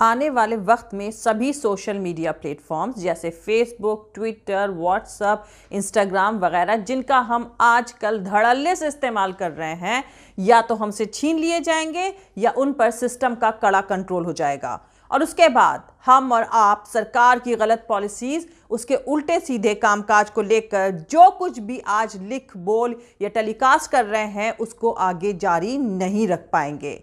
आने वाले वक्त में सभी सोशल मीडिया प्लेटफॉर्म्स जैसे फेसबुक, ट्विटर, व्हाट्सएप, इंस्टाग्राम वगैरह जिनका हम आजकल धड़ल्ले से इस्तेमाल कर रहे हैं, या तो हमसे छीन लिए जाएंगे या उन पर सिस्टम का कड़ा कंट्रोल हो जाएगा। और उसके बाद हम और आप सरकार की गलत पॉलिसीज, उसके उल्टे सीधे कामकाज को लेकर जो कुछ भी आज लिख, बोल या टेलीकास्ट कर रहे हैं उसको आगे जारी नहीं रख पाएंगे।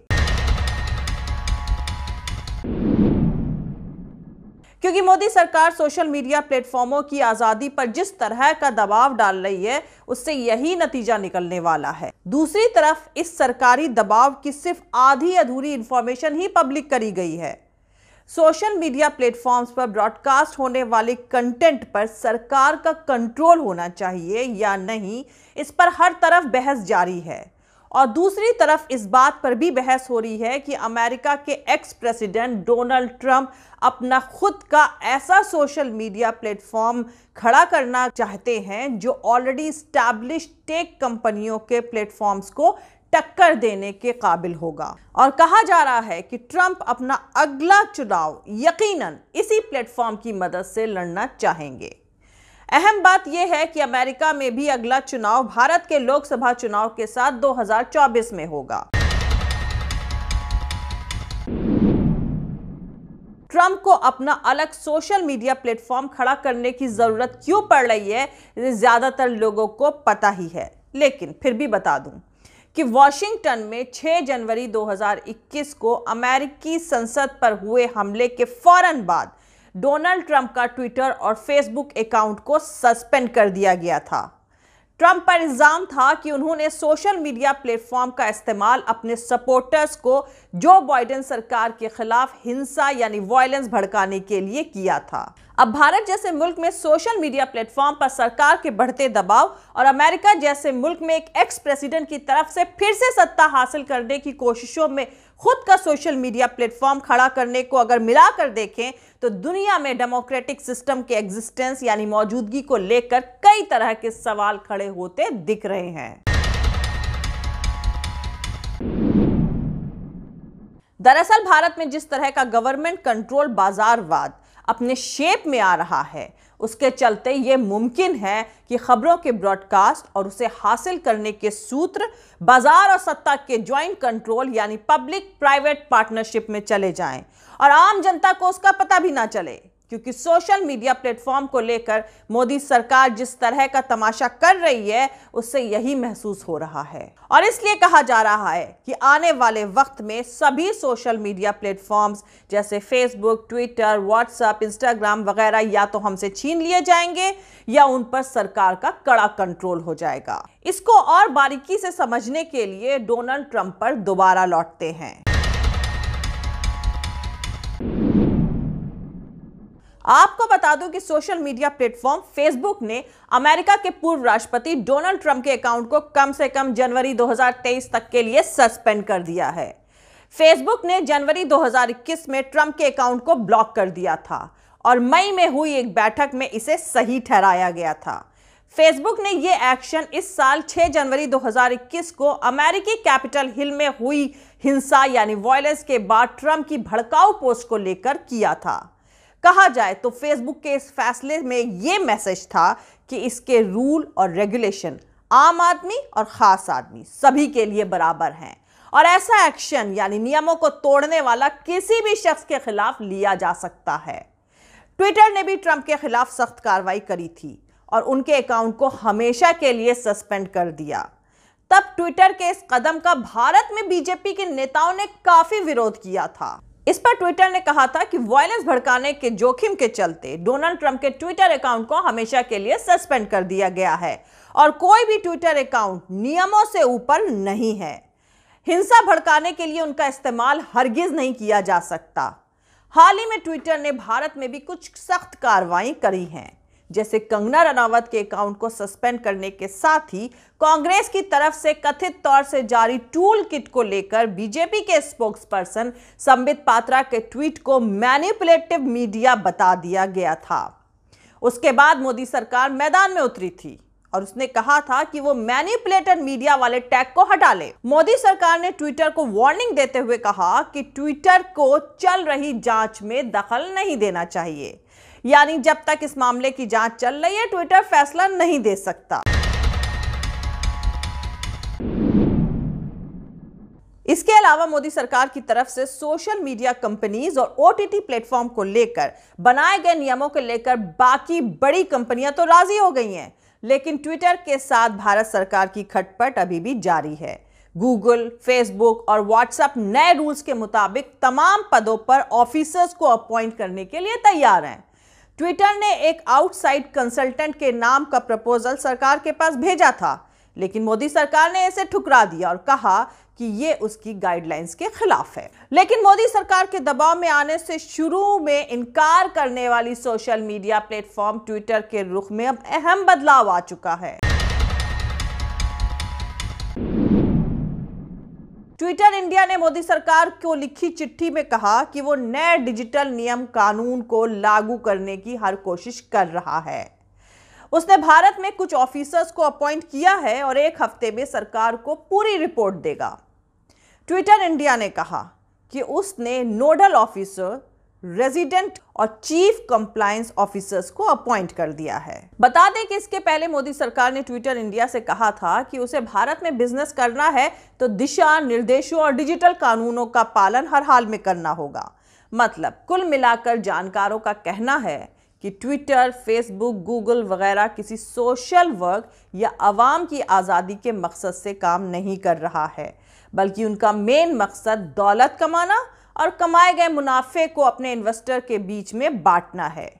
क्योंकि मोदी सरकार सोशल मीडिया प्लेटफॉर्मों की आजादी पर जिस तरह का दबाव डाल रही है, उससे यही नतीजा निकलने वाला है। दूसरी तरफ इस सरकारी दबाव की सिर्फ आधी अधूरी इंफॉर्मेशन ही पब्लिक करी गई है। सोशल मीडिया प्लेटफॉर्म्स पर ब्रॉडकास्ट होने वाले कंटेंट पर सरकार का कंट्रोल होना चाहिए या नहीं, इस पर हर तरफ बहस जारी है। और दूसरी तरफ इस बात पर भी बहस हो रही है कि अमेरिका के एक्स प्रेसिडेंट डोनाल्ड ट्रंप अपना खुद का ऐसा सोशल मीडिया प्लेटफॉर्म खड़ा करना चाहते हैं जो ऑलरेडी एस्टैब्लिश टेक कंपनियों के प्लेटफॉर्म्स को टक्कर देने के काबिल होगा। और कहा जा रहा है कि ट्रंप अपना अगला चुनाव यकीनन इसी प्लेटफॉर्म की मदद से लड़ना चाहेंगे। अहम बात यह है कि अमेरिका में भी अगला चुनाव भारत के लोकसभा चुनाव के साथ 2024 में होगा। ट्रंप को अपना अलग सोशल मीडिया प्लेटफॉर्म खड़ा करने की जरूरत क्यों पड़ रही है, ज्यादातर लोगों को पता ही है, लेकिन फिर भी बता दूं कि वॉशिंगटन में 6 जनवरी 2021 को अमेरिकी संसद पर हुए हमले के फौरन बाद डोनाल्ड ट्रंप का ट्विटर और फेसबुक अकाउंट को सस्पेंड कर दिया गया था। ट्रंप पर इल्जाम था कि उन्होंने सोशल मीडिया प्लेटफॉर्म का इस्तेमाल अपने सपोर्टर्स को जो बाइडेन सरकार के खिलाफ हिंसा यानी वायलेंस भड़काने के लिए किया था। अब भारत जैसे मुल्क में सोशल मीडिया प्लेटफॉर्म पर सरकार के बढ़ते दबाव और अमेरिका जैसे मुल्क में एक एक्स प्रेसिडेंट की तरफ से फिर से सत्ता हासिल करने की कोशिशों में खुद का सोशल मीडिया प्लेटफॉर्म खड़ा करने को अगर मिलाकर देखें तो दुनिया में डेमोक्रेटिक सिस्टम के एग्जिस्टेंस यानी मौजूदगी को लेकर कई तरह के सवाल खड़े होते दिख रहे हैं। दरअसल भारत में जिस तरह का गवर्नमेंट कंट्रोल बाजारवाद अपने शेप में आ रहा है, उसके चलते यह मुमकिन है कि खबरों के ब्रॉडकास्ट और उसे हासिल करने के सूत्र बाजार और सत्ता के ज्वाइंट कंट्रोल यानी पब्लिक प्राइवेट पार्टनरशिप में चले जाएं और आम जनता को उसका पता भी ना चले। क्योंकि सोशल मीडिया प्लेटफॉर्म को लेकर मोदी सरकार जिस तरह का तमाशा कर रही है, उससे यही महसूस हो रहा है। और इसलिए कहा जा रहा है कि आने वाले वक्त में सभी सोशल मीडिया प्लेटफॉर्म्स जैसे फेसबुक, ट्विटर, व्हाट्सएप, इंस्टाग्राम वगैरह या तो हमसे छीन लिए जाएंगे या उन पर सरकार का कड़ा कंट्रोल हो जाएगा। इसको और बारीकी से समझने के लिए डोनाल्ड ट्रंप पर दोबारा लौटते हैं। आपको बता दूं कि सोशल मीडिया प्लेटफॉर्म फेसबुक ने अमेरिका के पूर्व राष्ट्रपति डोनाल्ड ट्रंप के अकाउंट को कम से कम जनवरी 2023 तक के लिए सस्पेंड कर दिया है। फेसबुक ने जनवरी 2021 में ट्रंप के अकाउंट को ब्लॉक कर दिया था और मई में हुई एक बैठक में इसे सही ठहराया गया था। फेसबुक ने यह एक्शन इस साल 6 जनवरी 2021 को अमेरिकी कैपिटल हिल में हुई हिंसा यानी वायलेंस के बाद ट्रंप की भड़काऊ पोस्ट को लेकर किया था। कहा जाए तो फेसबुक के इस फैसले में यह मैसेज था कि इसके रूल और रेगुलेशन आम आदमी और खास आदमी सभी के लिए बराबर हैं और ऐसा एक्शन यानी नियमों को तोड़ने वाला किसी भी शख्स के खिलाफ लिया जा सकता है। ट्विटर ने भी ट्रंप के खिलाफ सख्त कार्रवाई करी थी और उनके अकाउंट को हमेशा के लिए सस्पेंड कर दिया। तब ट्विटर के इस कदम का भारत में बीजेपी के नेताओं ने काफी विरोध किया था। इस पर ट्विटर ने कहा था कि वायलेंस भड़काने के जोखिम के चलते डोनाल्ड ट्रंप के ट्विटर अकाउंट को हमेशा के लिए सस्पेंड कर दिया गया है और कोई भी ट्विटर अकाउंट नियमों से ऊपर नहीं है। हिंसा भड़काने के लिए उनका इस्तेमाल हरगिज नहीं किया जा सकता। हाल ही में ट्विटर ने भारत में भी कुछ सख्त कार्रवाई करी हैं, जैसे कंगना रनावत के अकाउंट को सस्पेंड करने के साथ ही कांग्रेस की तरफ से कथित तौर से जारी टूल किट को लेकर बीजेपी के स्पोक्सपर्सन संबित पात्रा के ट्वीट को मैनिपुलेटिव मीडिया बता दिया गया था। उसके बाद मोदी सरकार मैदान में उतरी थी और उसने कहा था कि वो मैनिपुलेटेड मीडिया वाले टैग को हटा ले। मोदी सरकार ने ट्विटर को वार्निंग देते हुए कहा कि ट्विटर को चल रही जांच में दखल नहीं देना चाहिए, यानी जब तक इस मामले की जांच चल रही है ट्विटर फैसला नहीं दे सकता। इसके अलावा मोदी सरकार की तरफ से सोशल मीडिया कंपनीज और ओटीटी प्लेटफॉर्म को लेकर बनाए गए नियमों को लेकर बाकी बड़ी कंपनियां तो राजी हो गई हैं, लेकिन ट्विटर के साथ भारत सरकार की खटपट अभी भी जारी है। गूगल, फेसबुक और व्हाट्सएप नए रूल्स के मुताबिक तमाम पदों पर ऑफिसर्स को अपॉइंट करने के लिए तैयार हैं। ट्विटर ने एक आउटसाइड कंसल्टेंट के नाम का प्रपोजल सरकार के पास भेजा था, लेकिन मोदी सरकार ने इसे ठुकरा दिया और कहा कि ये उसकी गाइडलाइंस के खिलाफ है। लेकिन मोदी सरकार के दबाव में आने से शुरू में इनकार करने वाली सोशल मीडिया प्लेटफॉर्म ट्विटर के रुख में अब अहम बदलाव आ चुका है। ट्विटर इंडिया ने मोदी सरकार को लिखी चिट्ठी में कहा कि वो नए डिजिटल नियम कानून को लागू करने की हर कोशिश कर रहा है। उसने भारत में कुछ ऑफिसर्स को अपॉइंट किया है और एक हफ्ते में सरकार को पूरी रिपोर्ट देगा। ट्विटर इंडिया ने कहा कि उसने नोडल ऑफिसर, रेजिडेंट और चीफ कंप्लायंस ऑफिसर्स को अपॉइंट कर दिया है। बता दें कि इसके पहले मोदी सरकार ने ट्विटर इंडिया से कहा था कि उसे भारत में बिजनेस करना है तो दिशा निर्देशों और डिजिटल कानूनों का पालन हर हाल में करना होगा। मतलब कुल मिलाकर जानकारों का कहना है कि ट्विटर, फेसबुक, गूगल वगैरह किसी सोशल वर्क या आवाम की आज़ादी के मकसद से काम नहीं कर रहा है, बल्कि उनका मेन मकसद दौलत कमाना और कमाए गए मुनाफे को अपने इन्वेस्टर के बीच में बांटना है।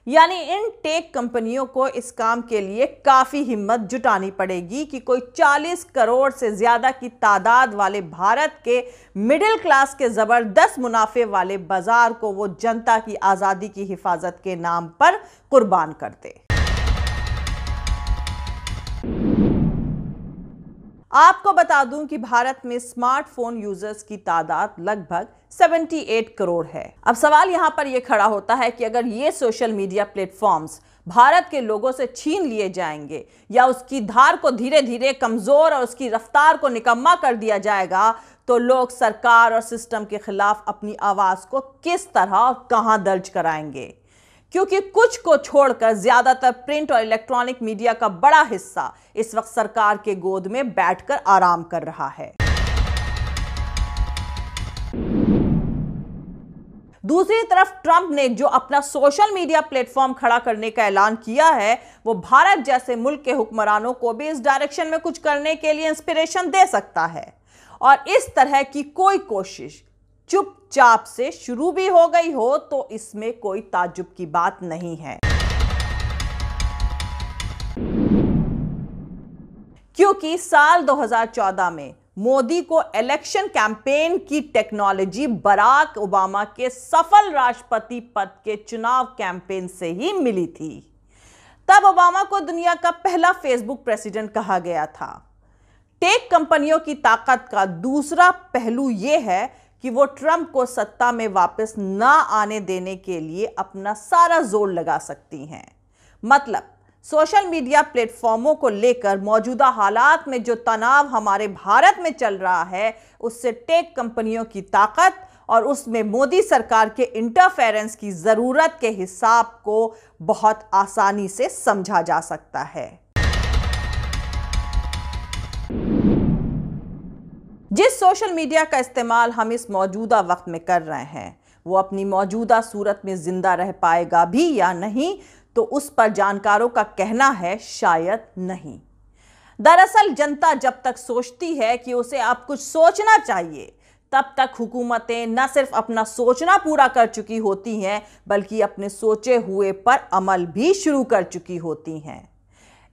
यानी इन टेक कंपनियों को इस काम के लिए काफ़ी हिम्मत जुटानी पड़ेगी कि कोई 40 करोड़ से ज़्यादा की तादाद वाले भारत के मिडिल क्लास के ज़बरदस्त मुनाफे वाले बाजार को वो जनता की आज़ादी की हिफाजत के नाम पर कुर्बान कर दे। आपको बता दूं कि भारत में स्मार्टफोन यूजर्स की तादाद लगभग 78 करोड़ है। अब सवाल यहां पर यह खड़ा होता है कि अगर ये सोशल मीडिया प्लेटफॉर्म्स भारत के लोगों से छीन लिए जाएंगे या उसकी धार को धीरे धीरे कमजोर और उसकी रफ्तार को निकम्मा कर दिया जाएगा, तो लोग सरकार और सिस्टम के खिलाफ अपनी आवाज को किस तरह और कहां दर्ज कराएंगे? क्योंकि कुछ को छोड़कर ज्यादातर प्रिंट और इलेक्ट्रॉनिक मीडिया का बड़ा हिस्सा इस वक्त सरकार के गोद में बैठकर आराम कर रहा है। दूसरी तरफ ट्रंप ने जो अपना सोशल मीडिया प्लेटफॉर्म खड़ा करने का ऐलान किया है, वो भारत जैसे मुल्क के हुक्मरानों को भी इस डायरेक्शन में कुछ करने के लिए इंस्पिरेशन दे सकता है। और इस तरह की कोई कोशिश चुपचाप से शुरू भी हो गई हो तो इसमें कोई ताज्जुब की बात नहीं है, क्योंकि साल 2014 में मोदी को इलेक्शन कैंपेन की टेक्नोलॉजी बराक ओबामा के सफल राष्ट्रपति पद के चुनाव कैंपेन से ही मिली थी। तब ओबामा को दुनिया का पहला फेसबुक प्रेसिडेंट कहा गया था। टेक कंपनियों की ताकत का दूसरा पहलू यह है कि वो ट्रंप को सत्ता में वापस ना आने देने के लिए अपना सारा जोर लगा सकती हैं। मतलब सोशल मीडिया प्लेटफॉर्मों को लेकर मौजूदा हालात में जो तनाव हमारे भारत में चल रहा है, उससे टेक कंपनियों की ताकत और उसमें मोदी सरकार के इंटरफेरेंस की जरूरत के हिसाब को बहुत आसानी से समझा जा सकता है। जिस सोशल मीडिया का इस्तेमाल हम इस मौजूदा वक्त में कर रहे हैं, वो अपनी मौजूदा सूरत में जिंदा रह पाएगा भी या नहीं, तो उस पर जानकारों का कहना है शायद नहीं। दरअसल जनता जब तक सोचती है कि उसे अब कुछ सोचना चाहिए, तब तक हुकूमतें न सिर्फ अपना सोचना पूरा कर चुकी होती हैं, बल्कि अपने सोचे हुए पर अमल भी शुरू कर चुकी होती हैं।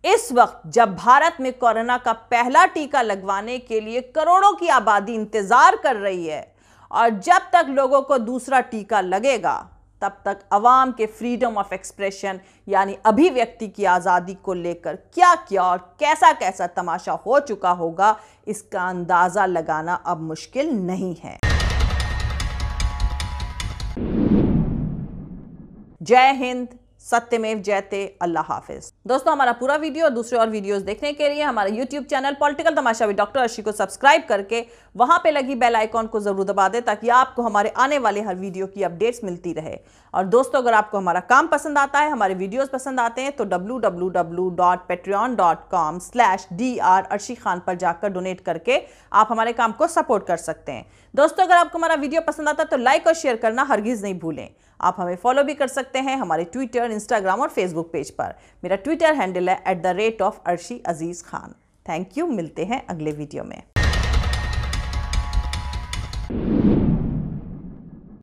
इस वक्त जब भारत में कोरोना का पहला टीका लगवाने के लिए करोड़ों की आबादी इंतजार कर रही है, और जब तक लोगों को दूसरा टीका लगेगा, तब तक अवाम के फ्रीडम ऑफ एक्सप्रेशन यानी अभिव्यक्ति की आज़ादी को लेकर क्या क्या और कैसा कैसा तमाशा हो चुका होगा, इसका अंदाज़ा लगाना अब मुश्किल नहीं है। जय हिंद, सत्यमेव जयते। अल्लाह हाफिज। दोस्तों, हमारा पूरा वीडियो और दूसरे और वीडियोस देखने के लिए हमारा YouTube channel political Tamasha with doctor Arshi को सब्सक्राइब करके वहां पे लगी बेल आइकॉन को जरूर दबा दें, ताकि आपको हमारे आने वाले हर वीडियो की अपडेट्स मिलती रहे। और दोस्तों, अगर आपको हमारा काम पसंद आता है, हमारे वीडियोस पसंद आते हैं, तो www.patreon.com/dr अर्शी खान पर जाकर डोनेट करके आप हमारे काम को सपोर्ट कर सकते हैं। दोस्तों, अगर आपको हमारा वीडियो पसंद आता है तो लाइक और शेयर करना हरगिज नहीं भूलें। आप हमें फॉलो भी कर सकते हैं हमारे ट्विटर, इंस्टाग्राम और फेसबुक पेज पर। मेरा ट्विटर हैंडल है @arshi aziz khan। Thank you. मिलते हैं अगले वीडियो में।